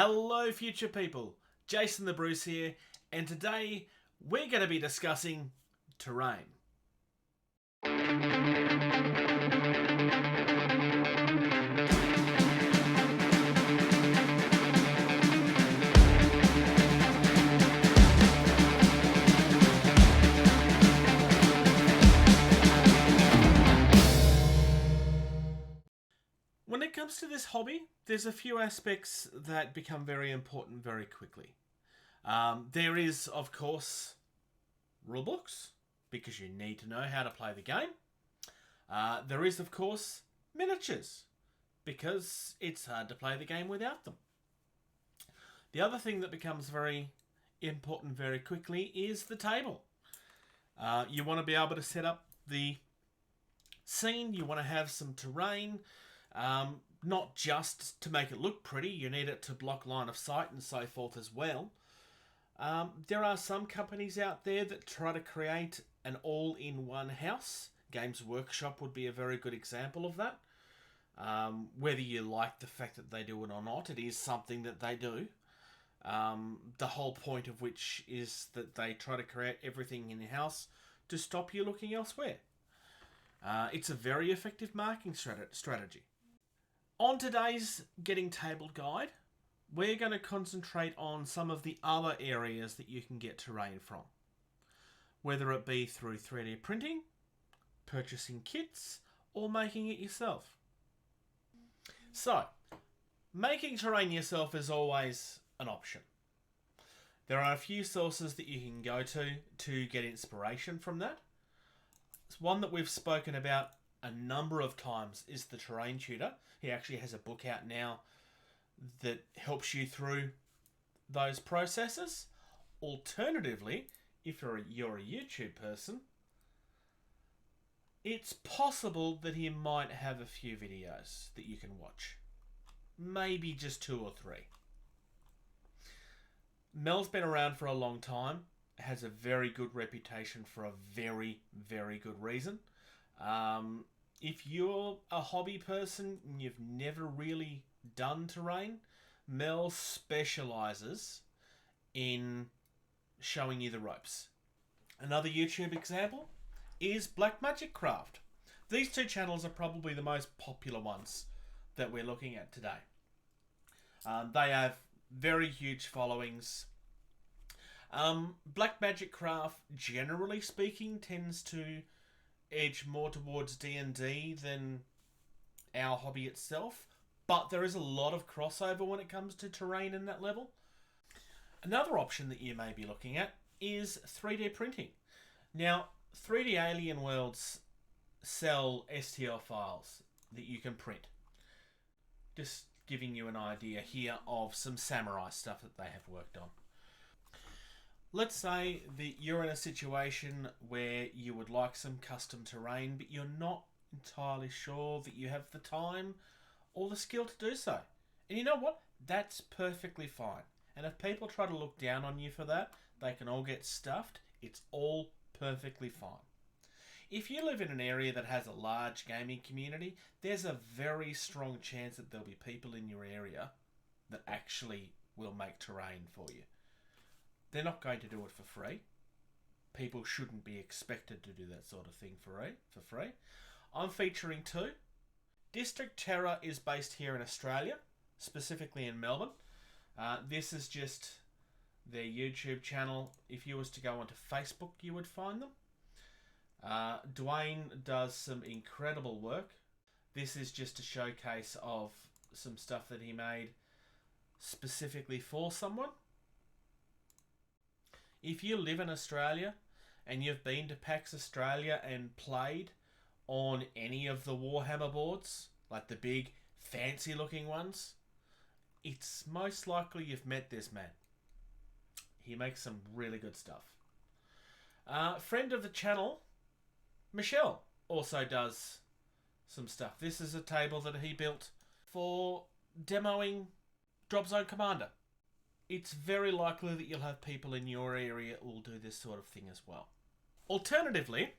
Hello future people, Jason the Bruce here, and today we're going to be discussing terrain. When it comes to this hobby, there's a few aspects that become very important very quickly. There is, of course, rulebooks, because you need to know how to play the game. There is, of course, miniatures, because it's hard to play the game without them. The other thing that becomes very important very quickly is the table. You want to be able to set up the scene, you want to have some terrain, not just to make it look pretty, you need it to block line of sight and so forth as well. There are some companies out there that try to create an all-in-one house. Games Workshop would be a very good example of that. Whether you like the fact that they do it or not, it is something that they do. The whole point of which is that they try to create everything in-house to stop you looking elsewhere. It's a very effective marketing strategy. On today's Getting Tabled guide, we're going to concentrate on some of the other areas that you can get terrain from. Whether it be through 3D printing, purchasing kits, or making it yourself. So, making terrain yourself is always an option. There are a few sources that you can go to get inspiration from that. One that we've spoken about a number of times is the Terrain Tutor. He actually has a book out now that helps you through those processes. Alternatively, if you're a YouTube person, it's possible that he might have a few videos that you can watch. Maybe just 2 or 3. Mel's been around for a long time, has a very good reputation for a very, very good reason. If you're a hobby person and you've never really done terrain, Mel specialises in showing you the ropes. Another YouTube example is Blackside. These two channels are probably the most popular ones that we're looking at today. They have very huge followings. Blackside, generally speaking, tends to edge more towards D&D than our hobby itself, but there is a lot of crossover when it comes to terrain in that level. Another option that you may be looking at is 3D printing. Now, 3D Alien Worlds sell STL files that you can print. Just giving you an idea here of some samurai stuff that they have worked on. Let's say that you're in a situation where you would like some custom terrain, but you're not entirely sure that you have the time or the skill to do so. And you know what? That's perfectly fine. And if people try to look down on you for that, they can all get stuffed. It's all perfectly fine. If you live in an area that has a large gaming community, there's a very strong chance that there'll be people in your area that actually will make terrain for you. They're not going to do it for free. People shouldn't be expected to do that sort of thing for free. I'm featuring 2. District Terror is based here in Australia, specifically in Melbourne. This is just their YouTube channel. If you was to go onto Facebook, you would find them. Dwayne does some incredible work. This is just a showcase of some stuff that he made specifically for someone. If you live in Australia and you've been to PAX Australia and played on any of the Warhammer boards, like the big fancy looking ones, it's most likely you've met this man. He makes some really good stuff. Friend of the channel, Michelle, also does some stuff. This is a table that he built for demoing Drop Zone Commander. It's very likely that you'll have people in your area who will do this sort of thing as well. Alternatively,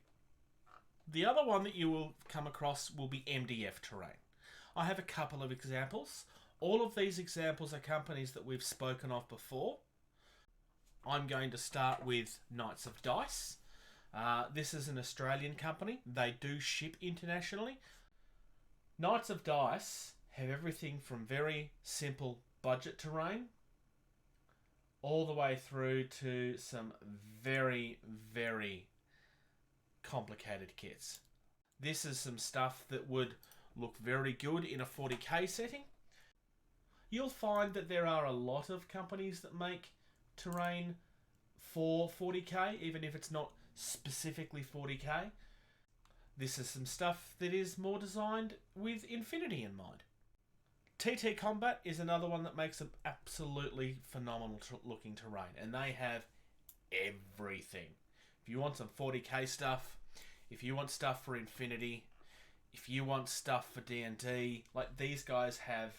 the other one that you will come across will be Mdf Terrain. I have a couple of examples. All of these examples are companies that we've spoken of before. I'm going to start with Knights of Dice. This is an Australian company. They do ship internationally. Knights of Dice have everything from very simple budget terrain all the way through to some very, very complicated kits. This is some stuff that would look very good in a 40k setting. You'll find that there are a lot of companies that make terrain for 40k, even if it's not specifically 40k. This is some stuff that is more designed with infinity in mind. TT Combat is another one that makes an absolutely phenomenal looking terrain, and they have everything. If you want some 40k stuff, if you want stuff for infinity, if you want stuff for D&D, like these guys have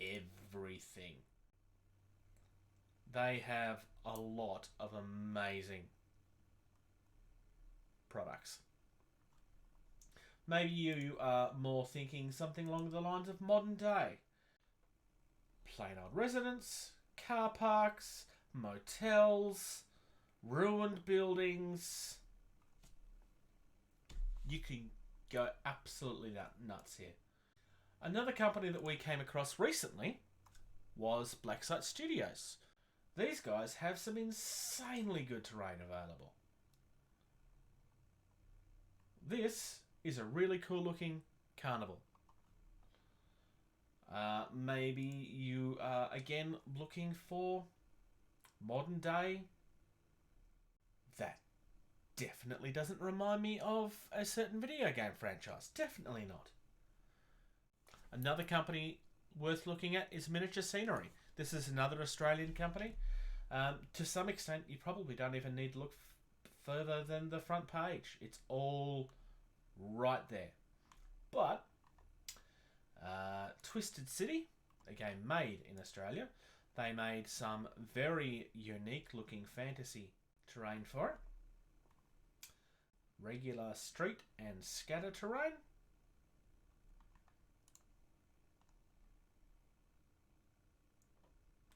everything. They have a lot of amazing products. Maybe you are more thinking something along the lines of modern day. Plain old residents, car parks, motels, ruined buildings. You can go absolutely nuts here. Another company that we came across recently was Blackside Studios. These guys have some insanely good terrain available. This is a really cool looking carnival. Maybe you are again looking for modern day. That definitely doesn't remind me of a certain video game franchise. Definitely not. Another company worth looking at is Miniature Scenery. This is another Australian company. To some extent, you probably don't even need to look further than the front page. It's all right there. But Twisted City, a game made in Australia, they made some very unique looking fantasy terrain for it. Regular street and scatter terrain.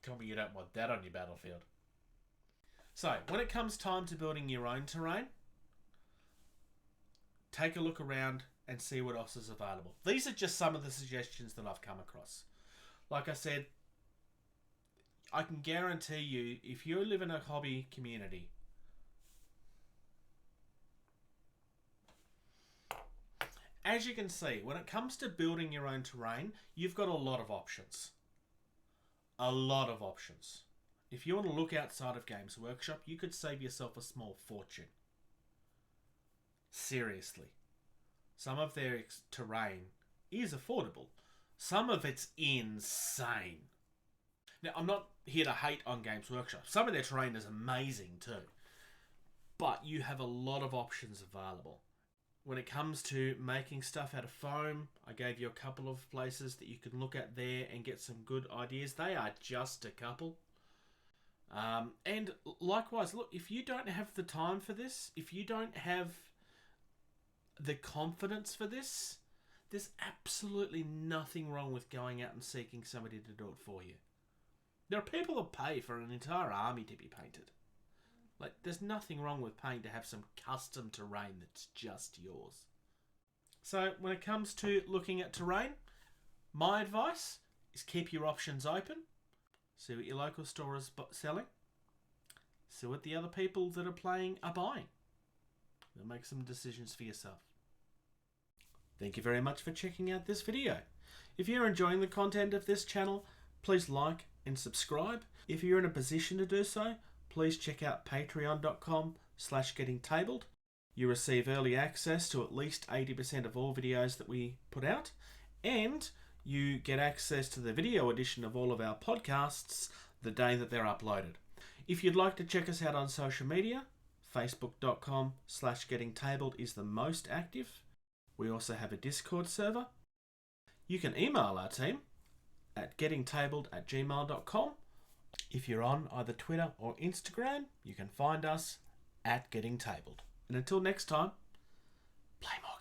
Tell me you don't want that on your battlefield. So, when it comes time to building your own terrain, take a look around and see what else is available. These are just some of the suggestions that I've come across. Like I said, I can guarantee you, if you live in a hobby community, as you can see, when it comes to building your own terrain, you've got a lot of options. A lot of options. If you want to look outside of Games Workshop, you could save yourself a small fortune. Seriously. Some of their terrain is affordable. Some of it's insane. Now, I'm not here to hate on Games Workshop. Some of their terrain is amazing too. But you have a lot of options available. When it comes to making stuff out of foam, I gave you a couple of places that you can look at there and get some good ideas. They are just a couple. And likewise, look, if you don't have the time for this, if you don't have the confidence for this, there's absolutely nothing wrong with going out and seeking somebody to do it for you. There are people that pay for an entire army to be painted. Like, there's nothing wrong with paying to have some custom terrain that's just yours. So, when it comes to looking at terrain, my advice is keep your options open. See what your local store is selling. See what the other people that are playing are buying. And make some decisions for yourself. Thank you very much for checking out this video. If you're enjoying the content of this channel, please like and subscribe. If you're in a position to do so, please check out patreon.com/gettingtabled. You receive early access to at least 80% of all videos that we put out, and you get access to the video edition of all of our podcasts the day that they're uploaded. If you'd like to check us out on social media, facebook.com/gettingtabled is the most active. We also have a Discord server. You can email our team at gettingtabled@gmail.com. If you're on either Twitter or Instagram, you can find us at gettingtabled. And until next time, play more.